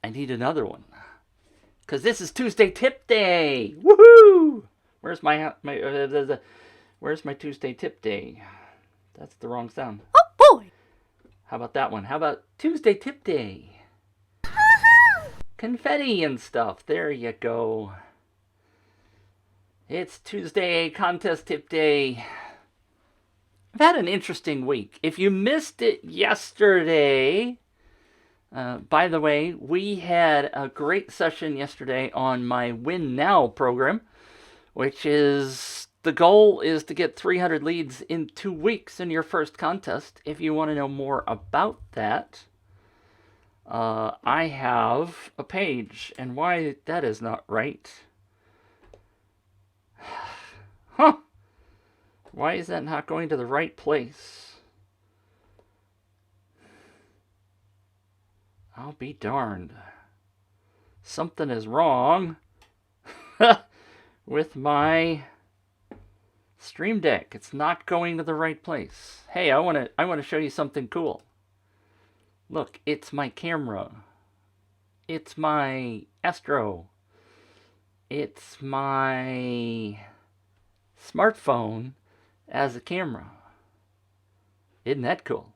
I need another one. Because this is Tuesday Tip Day. Woohoo! Where's my Tuesday Tip Day? That's the wrong sound. Oh boy! How about that one? How about Tuesday Tip Day? Confetti and stuff. There you go. It's Tuesday Contest Tip Day. I've had an interesting week. If you missed it yesterday, by the way, we had a great session yesterday on my Win Now program, which is, the goal is to get 300 leads in 2 weeks in your first contest. If you want to know more about that, I have a page, and why that is not right. Huh. Why is that not going to the right place? I'll be darned. Something is wrong with my Stream Deck. It's not going to the right place. Hey, I want to show you something cool. Look, it's my camera. It's my Astro. It's my smartphone as a camera. Isn't that cool?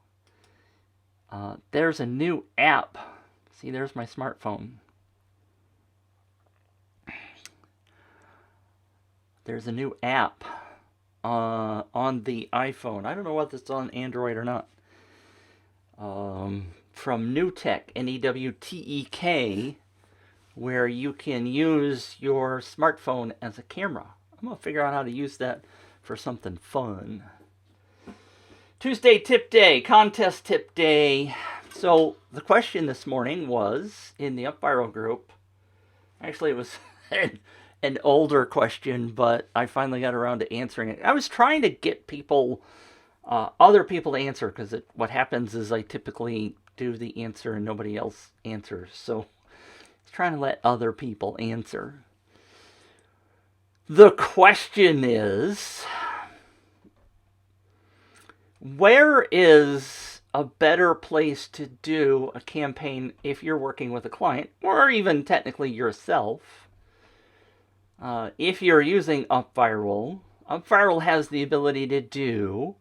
There's a new app. See, there's my smartphone. There's a new app on the iPhone. I don't know whether it's on Android or not. From Newtek, Newtek, where you can use your smartphone as a camera. I'm going to figure out how to use that for something fun. Tuesday Tip Day, Contest Tip Day. So the question this morning was in the UpViral group. Actually, it was an older question, but I finally got around to answering it. I was trying to get people, other people to answer, because what happens is I typically do the answer and nobody else answers. So I was trying to let other people answer. The question is, where is a better place to do a campaign if you're working with a client, or even technically yourself? If you're using UpViral, UpViral has the ability to do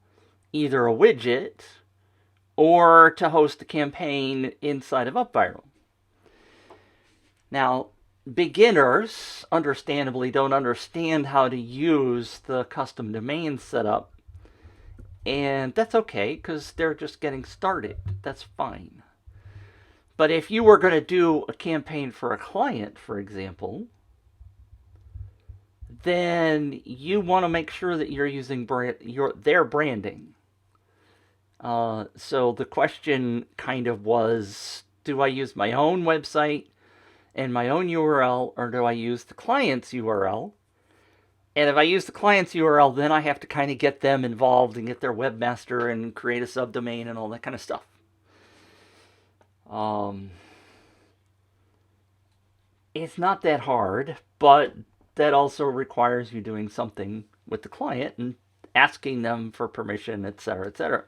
either a widget or to host a campaign inside of UpViral. Now, beginners, understandably, don't understand how to use the custom domain setup. And that's okay, because they're just getting started. That's fine. But if you were going to do a campaign for a client, for example, then you want to make sure that you're using their branding. So the question kind of was, do I use my own website and my own URL, or do I use the client's URL? And if I use the client's URL, then I have to kind of get them involved and get their webmaster and create a subdomain and all that kind of stuff. It's not that hard, but that also requires you doing something with the client and asking them for permission, etc., etc.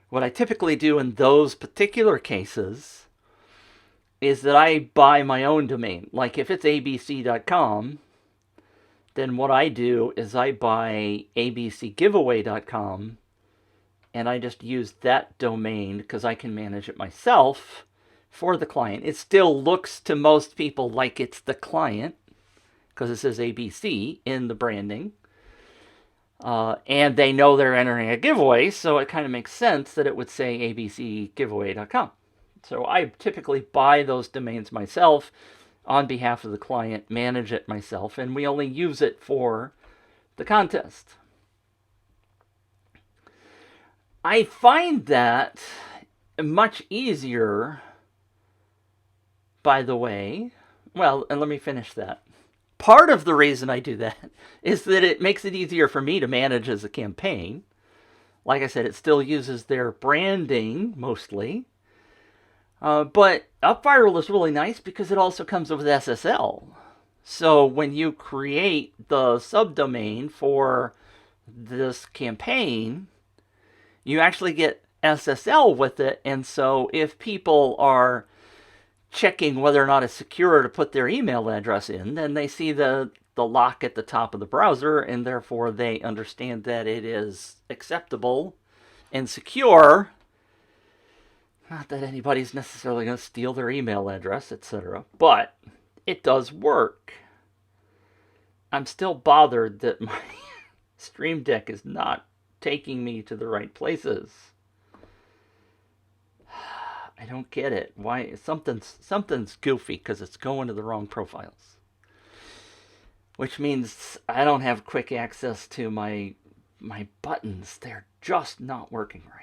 What I typically do in those particular cases is that I buy my own domain. Like if it's abc.com, then what I do is I buy abcgiveaway.com, and I just use that domain because I can manage it myself for the client. It still looks to most people like it's the client because it says ABC in the branding. And they know they're entering a giveaway, so it kind of makes sense that it would say abcgiveaway.com. So I typically buy those domains myself on behalf of the client, manage it myself, and we only use it for the contest. I find that much easier, by the way. Well, and let me finish that. Part of the reason I do that is that it makes it easier for me to manage as a campaign. Like I said, it still uses their branding mostly. But UpViral is really nice because it also comes with SSL. So when you create the subdomain for this campaign, you actually get SSL with it. And so if people are checking whether or not it's secure to put their email address in, then they see the lock at the top of the browser, and therefore they understand that it is acceptable and secure. Not that anybody's necessarily going to steal their email address, etc. But it does work. I'm still bothered that my Stream Deck is not taking me to the right places. I don't get it. Why? Something's goofy because it's going to the wrong profiles. Which means I don't have quick access to my buttons. They're just not working right.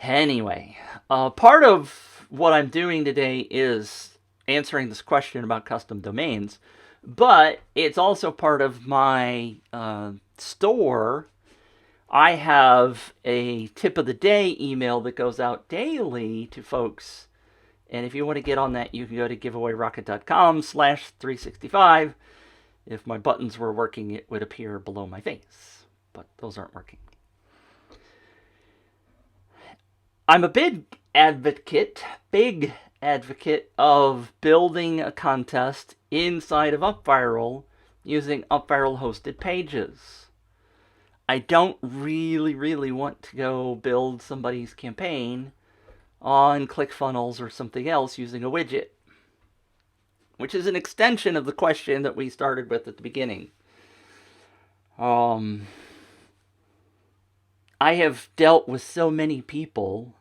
Anyway, part of what I'm doing today is answering this question about custom domains, but it's also part of my store. I have a tip of the day email that goes out daily to folks, and if you want to get on that, you can go to giveawayrocket.com/365. If my buttons were working, it would appear below my face, but those aren't working. I'm a big advocate of building a contest inside of UpViral using UpViral hosted pages. I don't really want to go build somebody's campaign on ClickFunnels or something else using a widget, which is an extension of the question that we started with at the beginning. I have dealt with so many people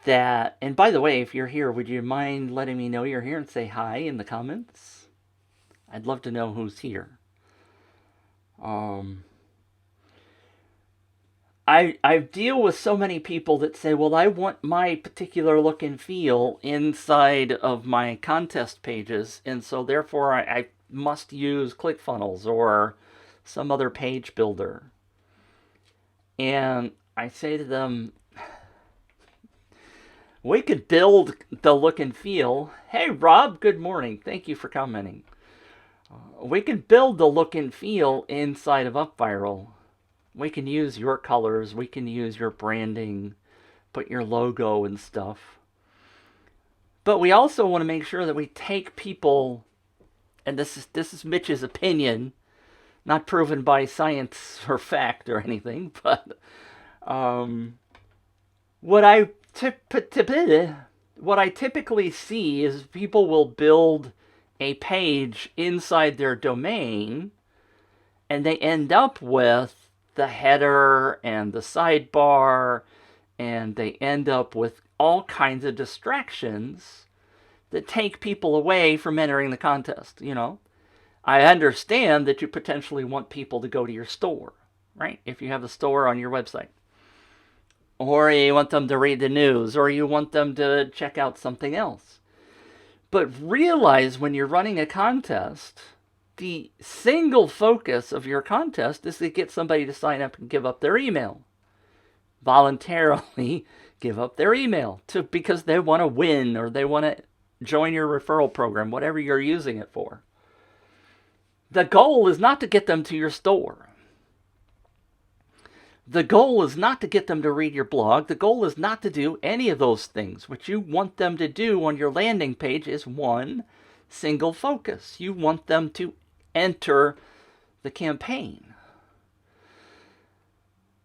that, and by the way, if you're here, would you mind letting me know you're here and say hi in the comments? I'd love to know who's here. I deal with so many people that say, well, I want my particular look and feel inside of my contest pages, and so therefore I must use ClickFunnels or some other page builder. And I say to them, we could build the look and feel. Hey, Rob, good morning. Thank you for commenting. We can build the look and feel inside of UpViral. We can use your colors. We can use your branding, put your logo and stuff. But we also want to make sure that we take people, and this is Mitch's opinion, not proven by science or fact or anything, but what I typically see is people will build a page inside their domain, and they end up with the header and the sidebar, and they end up with all kinds of distractions that take people away from entering the contest. You know, I understand that you potentially want people to go to your store, right? If you have a store on your website, or you want them to read the news, or you want them to check out something else. But realize when you're running a contest, the single focus of your contest is to get somebody to sign up and give up their email. Voluntarily give up their email because they want to win or they want to join your referral program, whatever you're using it for. The goal is not to get them to your store. The goal is not to get them to read your blog. The goal is not to do any of those things. What you want them to do on your landing page is one single focus. You want them to enter the campaign.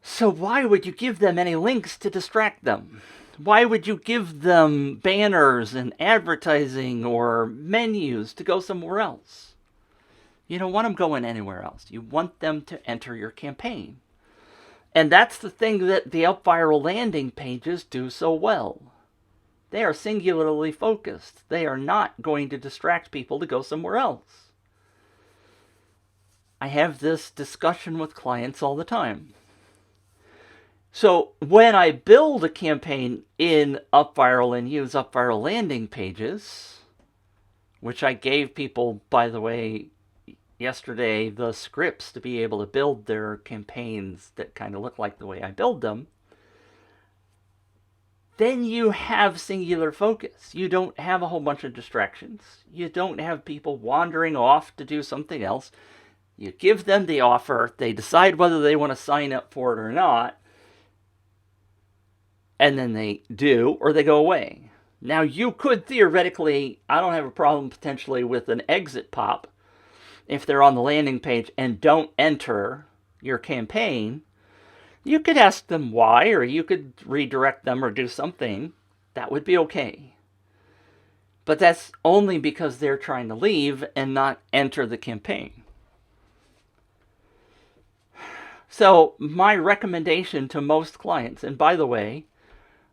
So why would you give them any links to distract them? Why would you give them banners and advertising or menus to go somewhere else? You don't want them going anywhere else. You want them to enter your campaign. And that's the thing that the UpViral landing pages do so well. They are singularly focused. They are not going to distract people to go somewhere else. I have this discussion with clients all the time. So when I build a campaign in UpViral and use UpViral landing pages, which I gave people, by the way, yesterday, the scripts to be able to build their campaigns that kind of look like the way I build them, then you have singular focus. You don't have a whole bunch of distractions. You don't have people wandering off to do something else. You give them the offer. They decide whether they want to sign up for it or not. and then they do, or they go away. Now, you could theoretically, I don't have a problem potentially with an exit pop if they're on the landing page and don't enter your campaign. You could ask them why, or you could redirect them or do something. That would be okay. But that's only because they're trying to leave and not enter the campaign. So my recommendation to most clients, and by the way,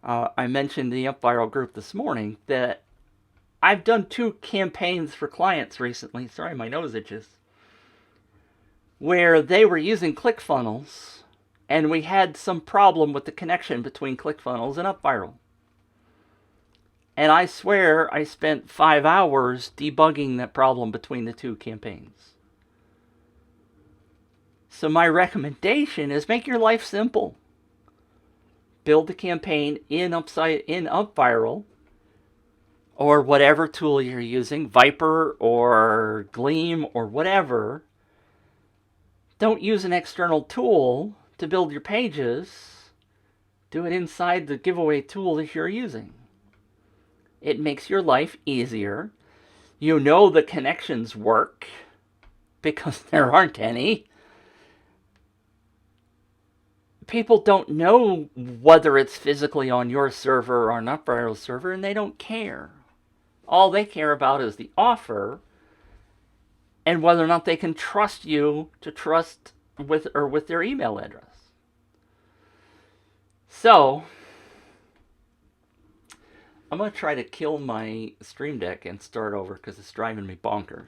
I mentioned the UpViral group this morning, that I've done 2 campaigns for clients recently. Sorry, my nose itches. Where they were using ClickFunnels, and we had some problem with the connection between ClickFunnels and UpViral. And I swear I spent 5 hours debugging that problem between the 2 campaigns. So my recommendation is make your life simple. Build the campaign in UpViral, or whatever tool you're using, Viper or Gleam or whatever. Don't use an external tool to build your pages. Do it inside the giveaway tool that you're using. It makes your life easier. You know the connections work because there aren't any. People don't know whether it's physically on your server or on UpViral's server, and they don't care. All they care about is the offer and whether or not they can trust you to trust with their email address. So I'm going to try to kill my Stream Deck and start over because it's driving me bonkers.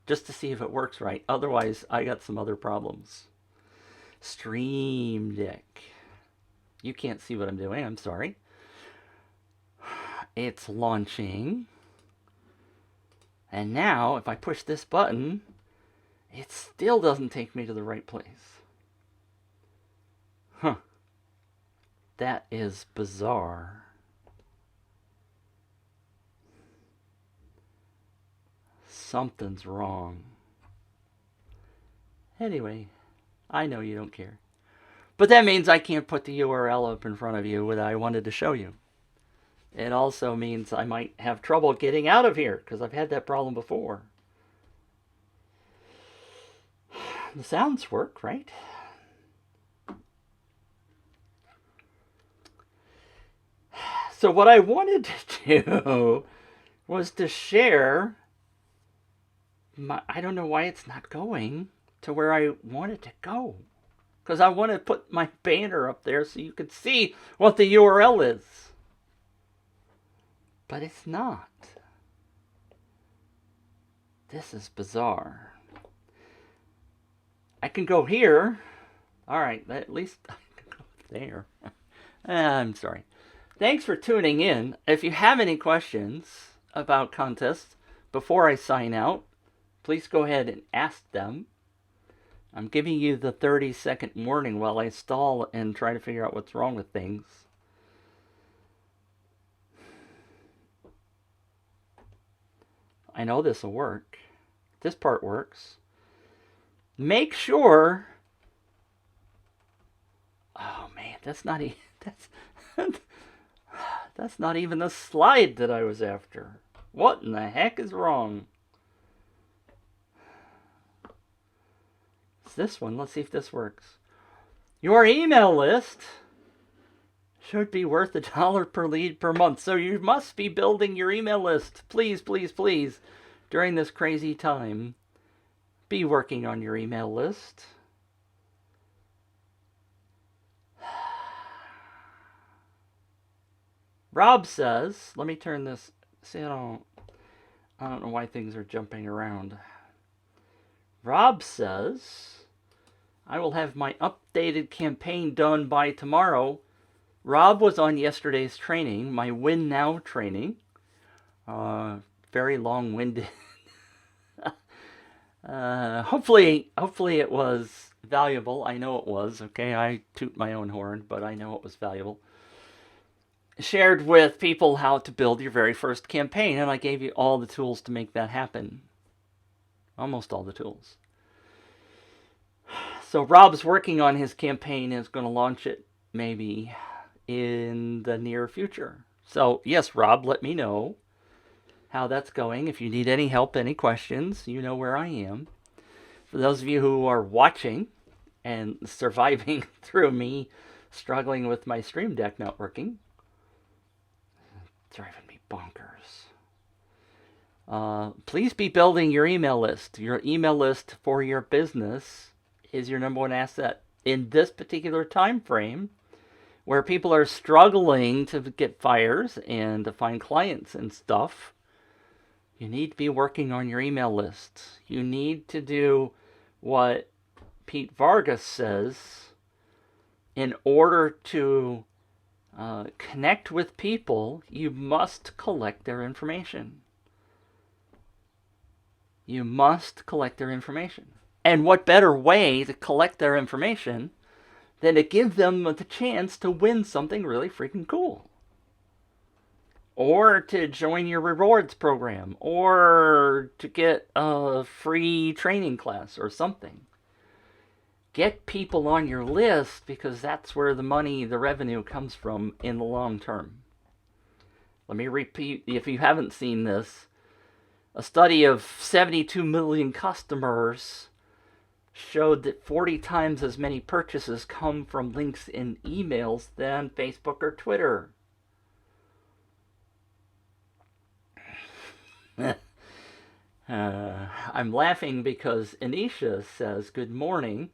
Just to see if it works right. Otherwise, I got some other problems. Stream Deck. You can't see what I'm doing. I'm sorry. It's launching. And now, if I push this button, it still doesn't take me to the right place. Huh. That is bizarre. Something's wrong. Anyway, I know you don't care. But that means I can't put the URL up in front of you that I wanted to show you. It also means I might have trouble getting out of here because I've had that problem before. The sounds work, right? So what I wanted to do was to share I don't know why it's not going to where I want it to go. Because I want to put my banner up there so you can see what the URL is. But it's not. This is bizarre. I can go here. Alright, at least I can go there. I'm sorry. Thanks for tuning in. If you have any questions about contests before I sign out, please go ahead and ask them. I'm giving you the 30-second warning while I stall and try to figure out what's wrong with things. I know this will work. This part works. Make sure... Oh man, that's not even... That's not even the slide that I was after. What in the heck is wrong? This one. Let's see if this works. Your email list should be worth $1 per lead per month. So you must be building your email list. Please, please, please, during this crazy time, be working on your email list. Rob says, let me turn this. See, I don't know why things are jumping around. Rob says, I will have my updated campaign done by tomorrow. Rob was on yesterday's training, my Win Now training. Very long-winded. Hopefully it was valuable. I know it was, okay? I toot my own horn, but I know it was valuable. Shared with people how to build your very first campaign, and I gave you all the tools to make that happen. Almost all the tools. So Rob's working on his campaign and is going to launch it maybe in the near future. So yes, Rob, let me know how that's going. If you need any help, any questions, you know where I am. For those of you who are watching and surviving through me struggling with my stream deck not working, it's driving me bonkers. Please be building your email list. Your email list for your business is your number one asset in this particular time frame, where people are struggling to get fires and to find clients and stuff. You need to be working on your email list. You need to do what Pete Vargas says in order to connect with people. You must collect their information. You must collect their information. And what better way to collect their information than to give them the chance to win something really freaking cool? Or to join your rewards program, or to get a free training class or something. Get people on your list, because that's where the money, the revenue comes from in the long term. Let me repeat, if you haven't seen this, a study of 72 million customers showed that 40 times as many purchases come from links in emails than Facebook or Twitter. I'm laughing because Anisha says, "Good morning.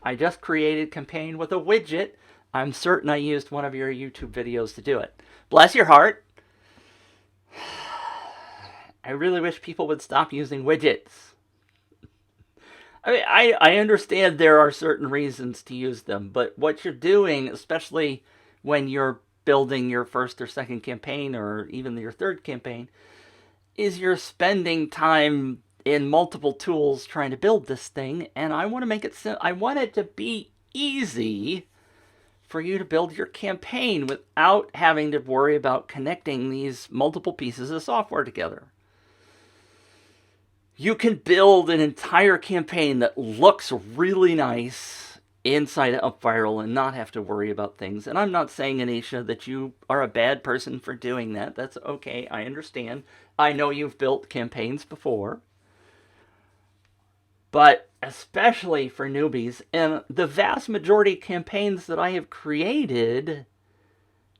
I just created a campaign with a widget. I'm certain I used one of your YouTube videos to do it." Bless your heart. I really wish people would stop using widgets. I mean, I understand there are certain reasons to use them, but what you're doing, especially when you're building your first or second campaign or even your third campaign, is you're spending time in multiple tools trying to build this thing, and I want to make it I want it to be easy for you to build your campaign without having to worry about connecting these multiple pieces of software together. You can build an entire campaign that looks really nice inside of UpViral and not have to worry about things. And I'm not saying, Anisha, that you are a bad person for doing that. That's okay. I understand. I know you've built campaigns before. But especially for newbies, and the vast majority of campaigns that I have created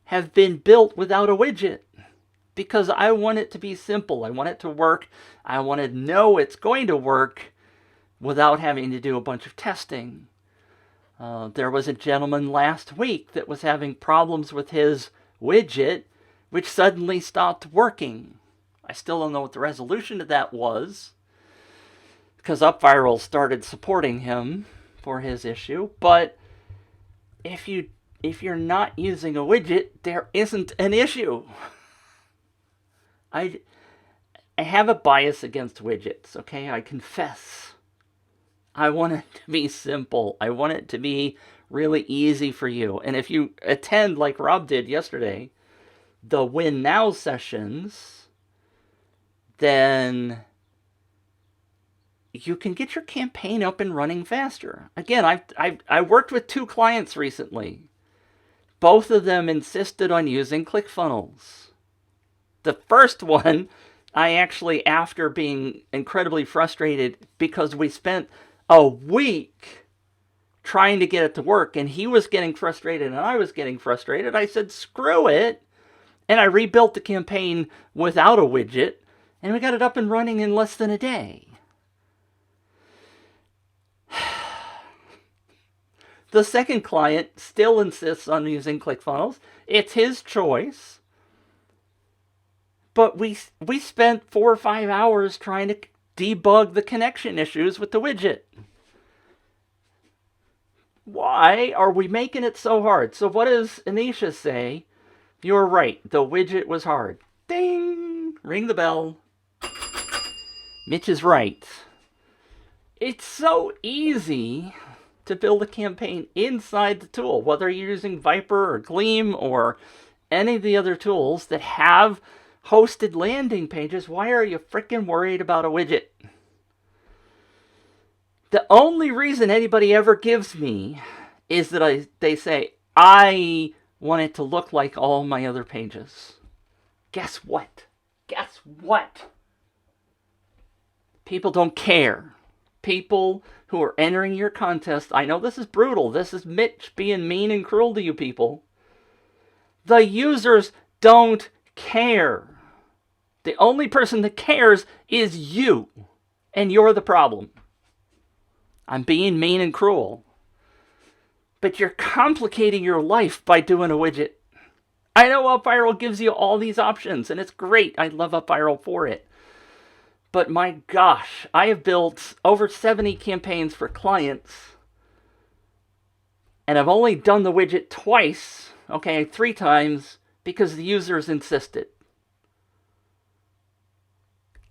have been built without a widget. Because I want it to be simple. I want it to work. I want to know it's going to work without having to do a bunch of testing. There was a gentleman last week that was having problems with his widget, which suddenly stopped working. I still don't know what the resolution to that was, because UpViral started supporting him for his issue. But if you're not using a widget, there isn't an issue. I have a bias against widgets, okay? I confess. I want it to be simple. I want it to be really easy for you. And if you attend, like Rob did yesterday, the Win Now sessions, then you can get your campaign up and running faster. Again, I worked with 2 clients recently. Both of them insisted on using ClickFunnels. The first one, I actually, after being incredibly frustrated because we spent a week trying to get it to work, and he was getting frustrated and I was getting frustrated, I said, screw it. And I rebuilt the campaign without a widget, and we got it up and running in less than a day. The second client still insists on using ClickFunnels. It's his choice. But we spent 4 or 5 hours trying to debug the connection issues with the widget. Why are we making it so hard? So what does Anisha say? You're right. The widget was hard. Ding! Ring the bell. Mitch is right. It's so easy to build a campaign inside the tool, whether you're using Viper or Gleam or any of the other tools that have hosted landing pages. Why are you freaking worried about a widget? The only reason anybody ever gives me is that they say, I want it to look like all my other pages. Guess what? Guess what? People don't care. People who are entering your contest, I know this is brutal. This is Mitch being mean and cruel to you people. The users don't care. The only person that cares is you. And you're the problem. I'm being mean and cruel. But you're complicating your life by doing a widget. I know UpViral gives you all these options, and it's great. I love UpViral for it. But my gosh, I have built over 70 campaigns for clients, and I've only done the widget twice, okay, 3 times, because the users insisted.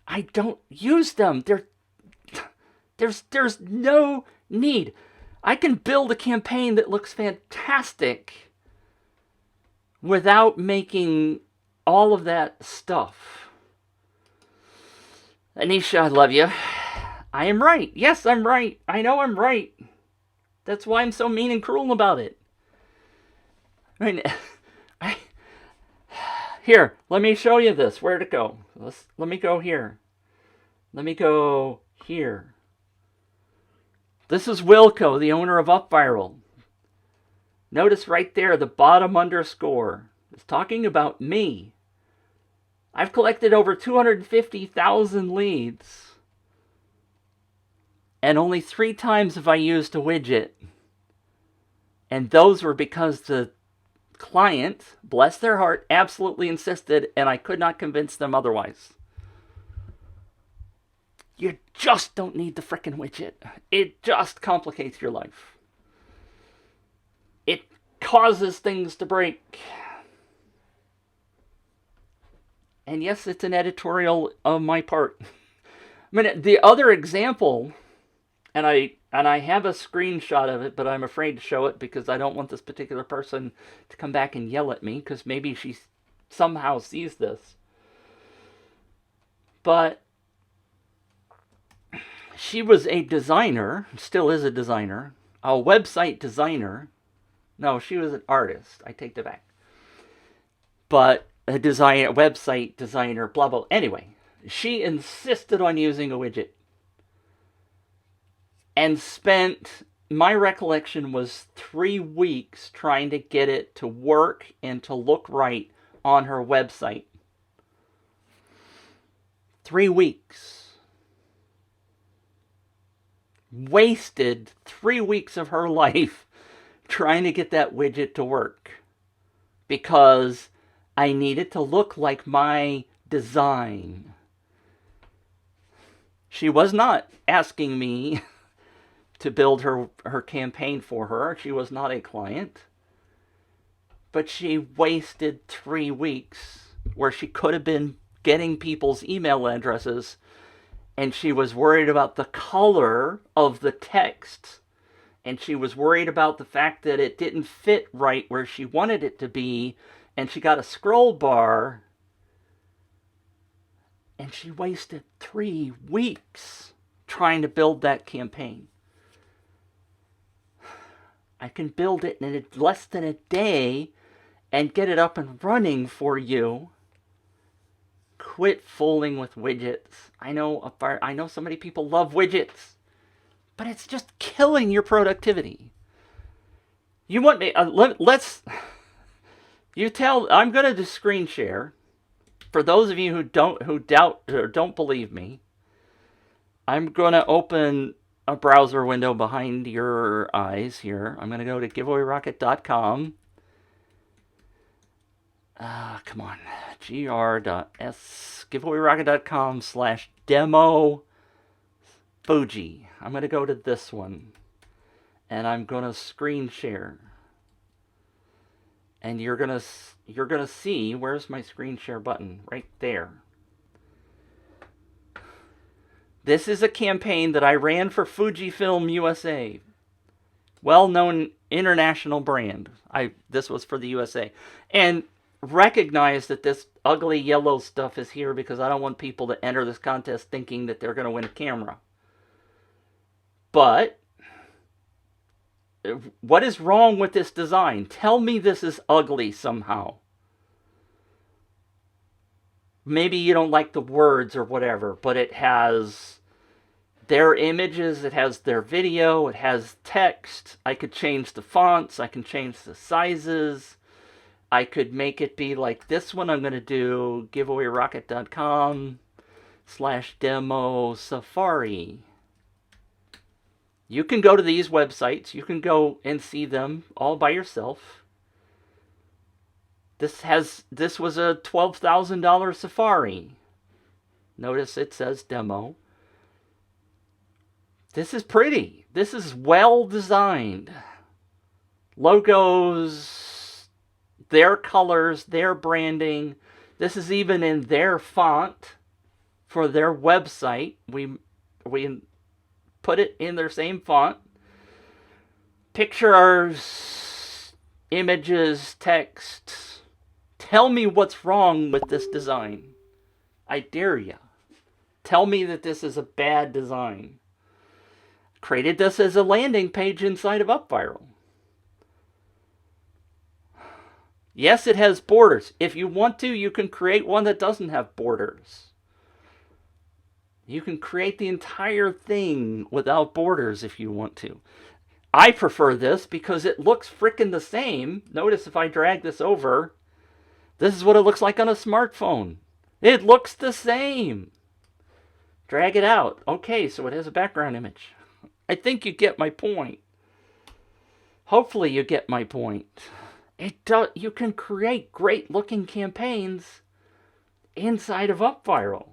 I don't use them. There's no need. I can build a campaign that looks fantastic without making all of that stuff. Anisha, I love you. I am right. Yes, I'm right. I know I'm right. That's why I'm so mean and cruel about it. I mean, here, let me show you this. Where'd it go? Let me go here. Let me go here. This is Wilco, the owner of UpViral. Notice right there, the bottom underscore. It's talking about me. I've collected over 250,000 leads. And only 3 times have I used a widget. And those were because the client, bless their heart, absolutely insisted, and I could not convince them otherwise. You just don't need the frickin' widget. It just complicates your life. It causes things to break. And yes, it's an editorial of my part. I mean, the other example, and I have a screenshot of it, but I'm afraid to show it because I don't want this particular person to come back and yell at me, because maybe she somehow sees this. But she was a designer, still is a designer, a website designer. No, she was an artist. I take that back. But a designer, website designer, blah, blah. Anyway, she insisted on using a widget. And spent, my recollection was 3 weeks trying to get it to work and to look right on her website. 3 weeks. Wasted 3 weeks of her life trying to get that widget to work. Because I needed to look like my design. She was not asking me to build her campaign for her. She was not a client. But she wasted 3 weeks where she could have been getting people's email addresses, and she was worried about the color of the text, and she was worried about the fact that it didn't fit right where she wanted it to be, and she got a scroll bar, and she wasted 3 weeks trying to build that campaign. I can build it in less than a day and get it up and running for you. Quit fooling with widgets. I know so many people love widgets, but it's just killing your productivity. You want me? Let's. You tell. I'm going to do screen share. For those of you who doubt or don't believe me, I'm going to open a browser window behind your eyes here. I'm going to go to giveawayrocket.com. Come on. giveawayrocket.com/demo Fuji. I'm going to go to this one. And I'm going to screen share. And you're going to see, where's my screen share button? Right there. This is a campaign that I ran for Fujifilm USA. Well-known international brand. This was for the USA. And recognize that this ugly yellow stuff is here because I don't want people to enter this contest thinking that they're going to win a camera. But what is wrong with this design? Tell me this is ugly somehow. Maybe you don't like the words or whatever, but it has their images, it has their video, it has text. I could change the fonts, I can change the sizes. I could make it be like this one. I'm going to do giveawayrocket.com/demo Safari. You can go to these websites. You can go and see them all by yourself. This was a $12,000 Safari. Notice it says demo. This is pretty. This is well designed. Logos, their colors, their branding. This is even in their font for their website. We put it in their same font. Pictures, images, text. Tell me what's wrong with this design. I dare you. Tell me that this is a bad design. Created this as a landing page inside of UpViral. Yes, it has borders. If you want to, you can create one that doesn't have borders. You can create the entire thing without borders if you want to. I prefer this because it looks frickin' the same. Notice if I drag this over, this is what it looks like on a smartphone. It looks the same. Drag it out. Okay, so it has a background image. I think you get my point. Hopefully you get my point. You can create great looking campaigns inside of UpViral.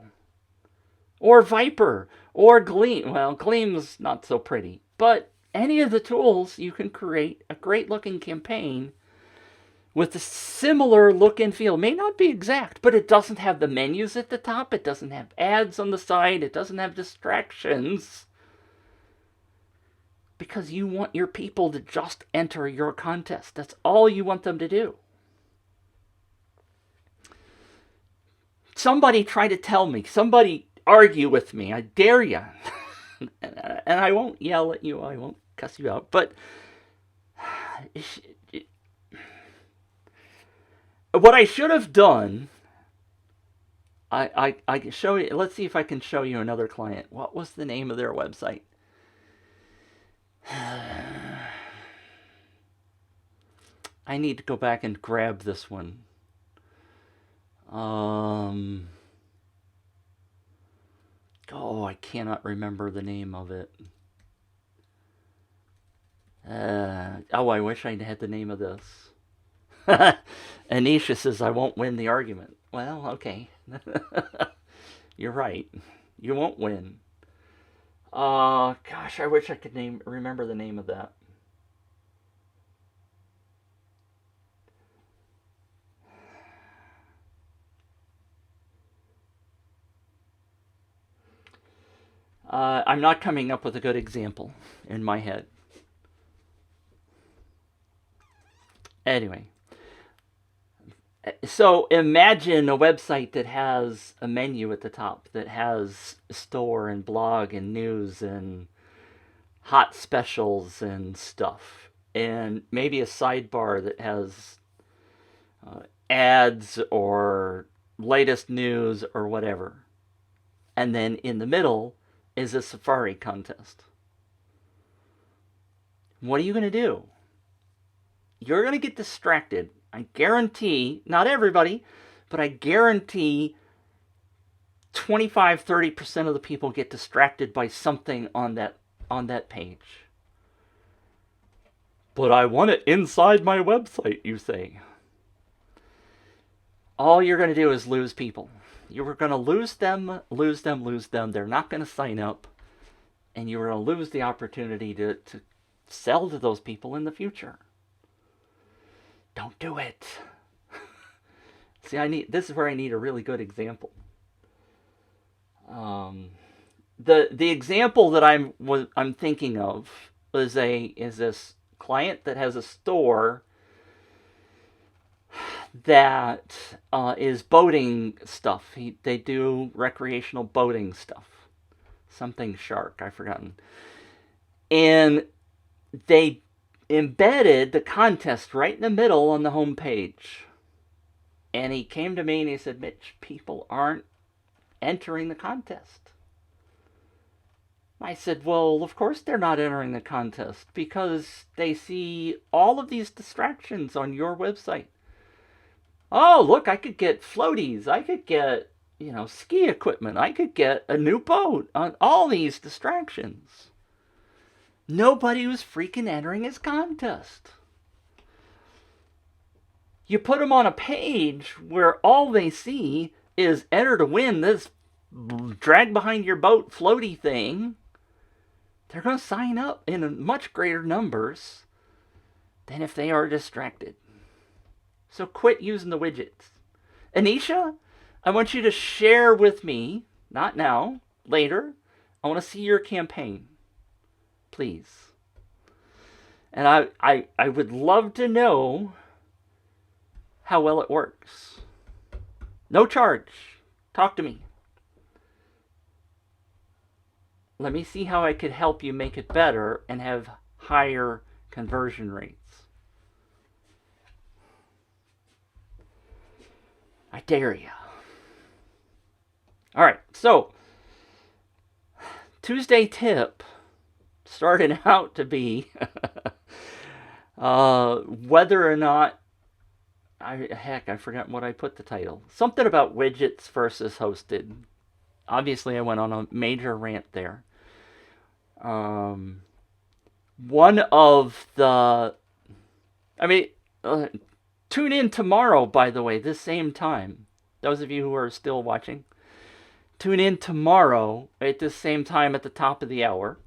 Or Viper. Or Gleam. Well, Gleam's not so pretty. But any of the tools, you can create a great looking campaign with a similar look and feel. It may not be exact, but it doesn't have the menus at the top. It doesn't have ads on the side. It doesn't have distractions. Because you want your people to just enter your contest. That's all you want them to do. Somebody try to tell me. Somebody argue with me. I dare you. And I won't yell at you. I won't cuss you out. But what I should have done, I can show you. Let's see if I can show you another client. What was the name of their website? I need to go back and grab this one. Oh, I cannot remember the name of it. I wish I had the name of this. Anisha says I won't win the argument. Well, okay. You're right. You won't win. Gosh, I wish I could remember the name of that. I'm not coming up with a good example in my head. Anyway. So imagine a website that has a menu at the top, that has store and blog and news and hot specials and stuff. And maybe a sidebar that has ads or latest news or whatever. And then in the middle is a Safari contest. What are you going to do? You're going to get distracted. I guarantee, not everybody, but I guarantee 25-30% of the people get distracted by something on that page. But I want it inside my website, you say. All you're going to do is lose people. You're going to lose them. They're not going to sign up. And you're going to lose the opportunity to sell to those people in the future. Don't do it. See, this is where I need a really good example. The example that I'm thinking of is this client that has a store that is boating stuff. They do recreational boating stuff. Something shark, I've forgotten. And they embedded the contest right in the middle on the home page. And he came to me and he said, Mitch, people aren't entering the contest. I said, well, of course they're not entering the contest because they see all of these distractions on your website. Oh, look, I could get floaties. I could get, ski equipment. I could get a new boat on all these distractions. Nobody was freaking entering his contest. You put them on a page where all they see is enter to win this drag behind your boat floaty thing. They're going to sign up in much greater numbers than if they are distracted. So quit using the widgets. Anisha, I want you to share with me, not now, later. I want to see your campaign. Please. And I would love to know how well it works. No charge. Talk to me. Let me see how I could help you make it better and have higher conversion rates. I dare you. All right, so Tuesday tip started out to be whether or not I forgot what I put the title. Something about widgets versus hosted. Obviously, I went on a major rant there. One of the... tune in tomorrow, by the way, this same time. Those of you who are still watching. Tune in tomorrow at this same time at the top of the hour.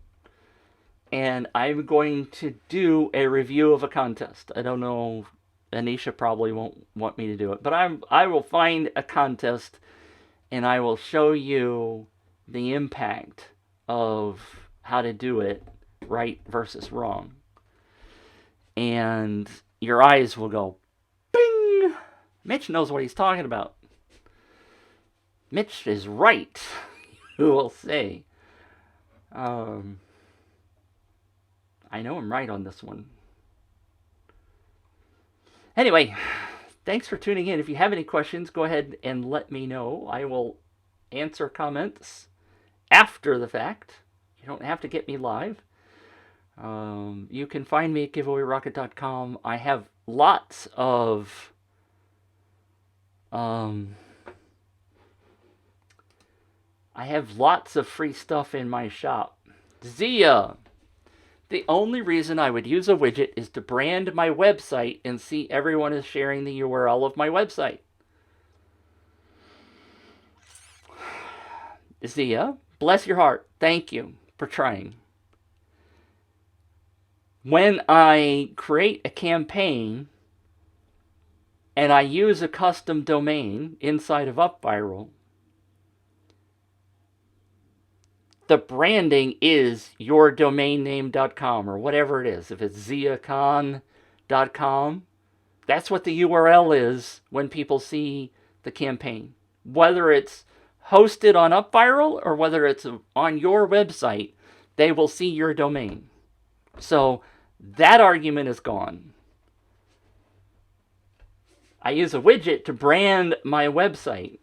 And I'm going to do a review of a contest. I don't know... Anisha probably won't want me to do it. But I will find a contest and I will show you the impact of how to do it right versus wrong. And your eyes will go, bing! Mitch knows what he's talking about. Mitch is right, you will say. I know I'm right on this one. Anyway, thanks for tuning in. If you have any questions, go ahead and let me know. I will answer comments after the fact. You don't have to get me live. You can find me at giveawayrocket.com. I have lots of free stuff in my shop. Zia! The only reason I would use a widget is to brand my website and see everyone is sharing the URL of my website. Zia, bless your heart. Thank you for trying. When I create a campaign and I use a custom domain inside of UpViral, the branding is yourdomainname.com or whatever it is. If it's ziacon.com, that's what the URL is when people see the campaign. Whether it's hosted on UpViral or whether it's on your website, they will see your domain. So that argument is gone. I use a widget to brand my website.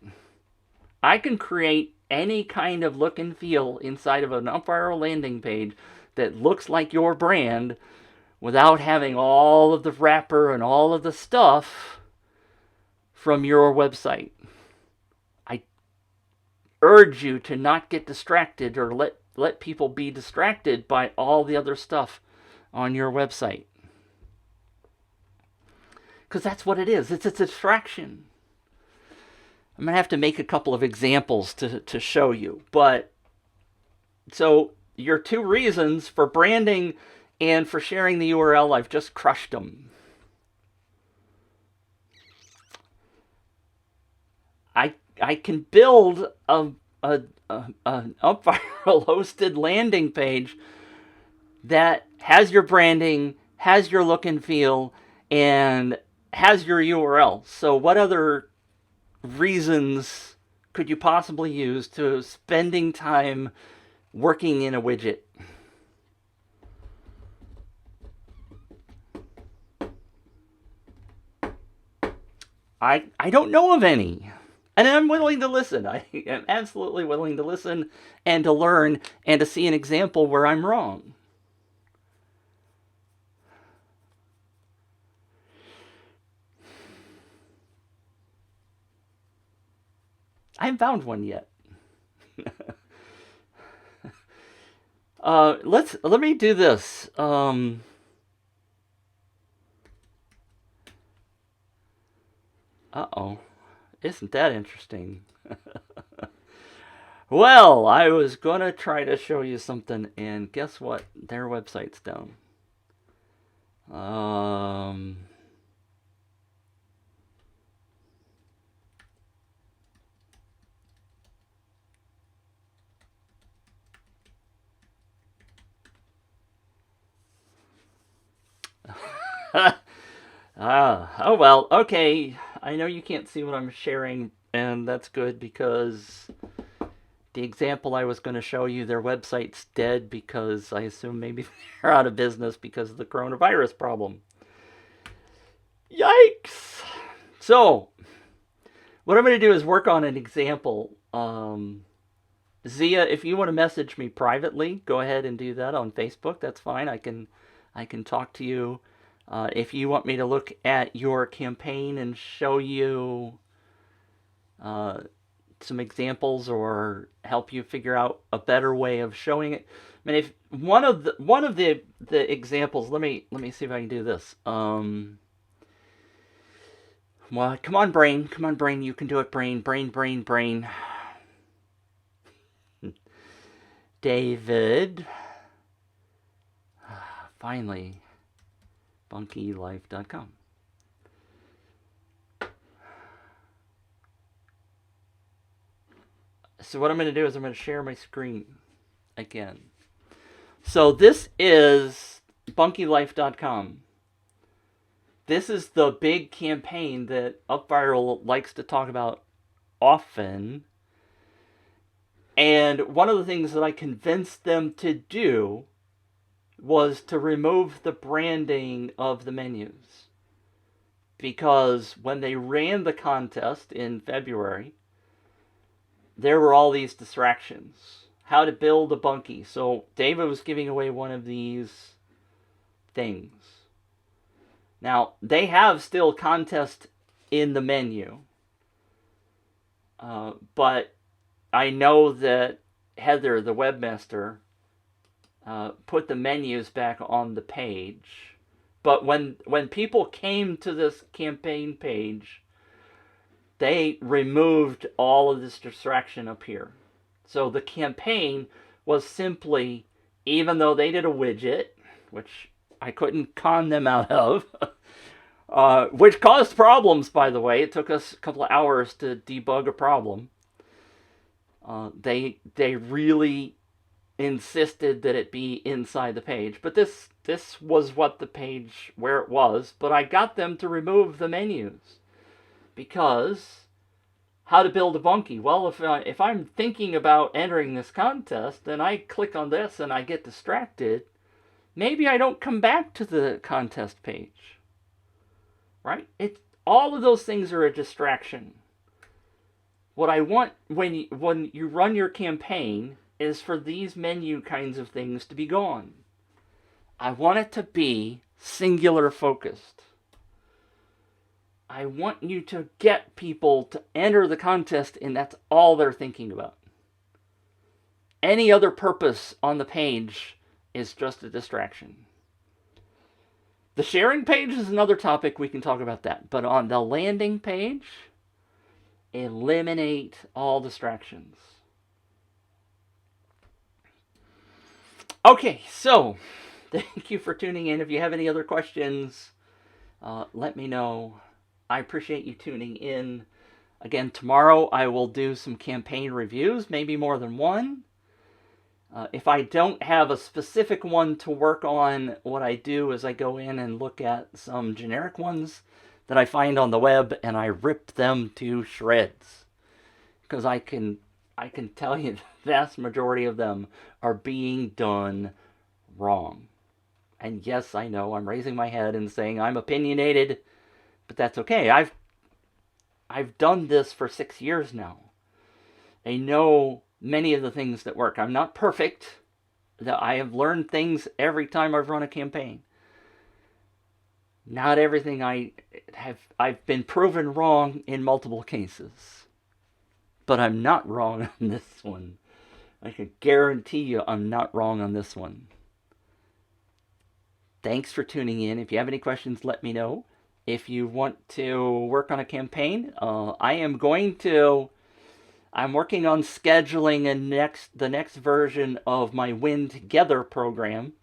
I can create any kind of look and feel inside of an UpViral landing page that looks like your brand without having all of the wrapper and all of the stuff from your website. I urge you to not get distracted or let people be distracted by all the other stuff on your website. Because that's what it is. It's a distraction. I'm going to have to make a couple of examples to show you. But, so, your two reasons for branding and for sharing the URL, I've just crushed them. I can build an UpViral hosted landing page that has your branding, has your look and feel, and has your URL. So what other reasons could you possibly use to spending time working in a widget? I don't know of any. And I'm willing to listen. I am absolutely willing to listen and to learn and to see an example where I'm wrong. I haven't found one yet. Let me do this. Uh-oh. Isn't that interesting? Well, I was gonna try to show you something, and guess what? Their website's down. Um, oh well, okay. I know you can't see what I'm sharing, and that's good because the example I was going to show you, their website's dead because I assume maybe they're out of business because of the coronavirus problem. Yikes! So, what I'm going to do is work on an example. Zia, if you want to message me privately, go ahead and do that on Facebook. That's fine. I can talk to you. If you want me to look at your campaign and show you some examples or help you figure out a better way of showing it. I mean, if one of the examples, let me see if I can do this. Well, come on, brain, you can do it, brain. David, finally, bunkylife.com. So what I'm going to do is I'm going to share my screen again. So this is bunkylife.com. This is the big campaign that UpViral likes to talk about often. And one of the things that I convinced them to do was to remove the branding of the menus. Because when they ran the contest in February, there were all these distractions. How to build a bunkie. So David was giving away one of these things. Now, they have still contest in the menu. But I know that Heather, the webmaster, put the menus back on the page. But when people came to this campaign page, they removed all of this distraction up here. So the campaign was simply, even though they did a widget, which I couldn't con them out of, which caused problems, by the way. It took us a couple of hours to debug a problem. They really insisted that it be inside the page. But this was what the page, where it was. But I got them to remove the menus. Because how to build a bunkie? Well, if I'm thinking about entering this contest, and I click on this and I get distracted, maybe I don't come back to the contest page. Right? All of those things are a distraction. What I want when you run your campaign is for these menu kinds of things to be gone. I want it to be singular focused. I want you to get people to enter the contest, and that's all they're thinking about. Any other purpose on the page is just a distraction. The sharing page is another topic. We can talk about that. But on the landing page, eliminate all distractions. Okay, so thank you for tuning in. If you have any other questions, let me know. I appreciate you tuning in. Again, tomorrow I will do some campaign reviews, maybe more than one. If I don't have a specific one to work on, what I do is I go in and look at some generic ones that I find on the web, and I rip them to shreds. Because I can tell you the vast majority of them are being done wrong. And yes, I know I'm raising my head and saying I'm opinionated, but that's okay. I've done this for 6 years now. I know many of the things that work. I'm not perfect. I have learned things every time I've run a campaign. Not everything I've been proven wrong in multiple cases. But I'm not wrong on this one. I can guarantee you I'm not wrong on this one. Thanks for tuning in. If you have any questions, let me know. If you want to work on a campaign, I'm working on scheduling the next version of my Win Together program,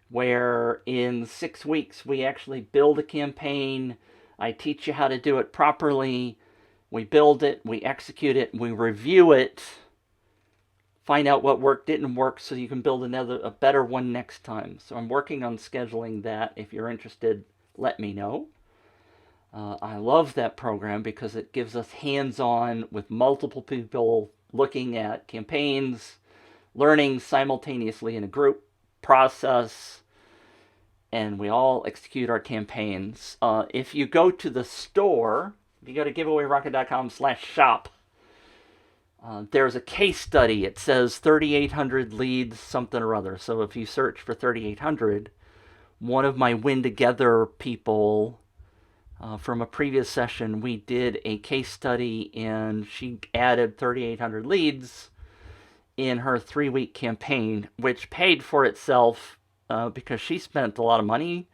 where in 6 weeks we actually build a campaign. I teach you how to do it properly. We build it, we execute it, we review it, find out what worked, didn't work, so you can build a better one next time. So I'm working on scheduling that. If you're interested, let me know. I love that program because it gives us hands-on with multiple people looking at campaigns, learning simultaneously in a group process, and we all execute our campaigns. If you go to the store, if you go to giveawayrocket.com/shop, there's a case study. It says 3,800 leads, something or other. So if you search for 3,800, one of my Win Together people from a previous session, we did a case study, and she added 3,800 leads in her 3-week campaign, which paid for itself because she spent a lot of money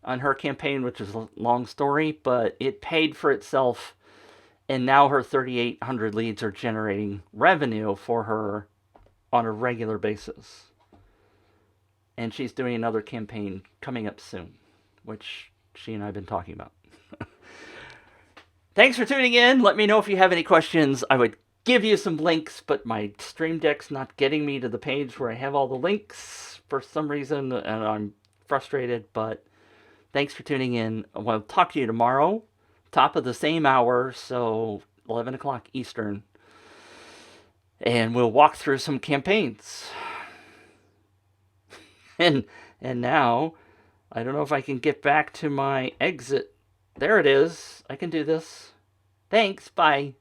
on her campaign, which is a long story, but it paid for itself. And now her 3,800 leads are generating revenue for her on a regular basis. And she's doing another campaign coming up soon, which she and I have been talking about. Thanks for tuning in. Let me know if you have any questions. I would give you some links, but my Stream Deck's not getting me to the page where I have all the links for some reason, and I'm frustrated, but thanks for tuning in. I'll talk to you tomorrow, top of the same hour, so 11 o'clock Eastern, and we'll walk through some campaigns. And now, I don't know if I can get back to my exit. There it is. I can do this. Thanks. Bye.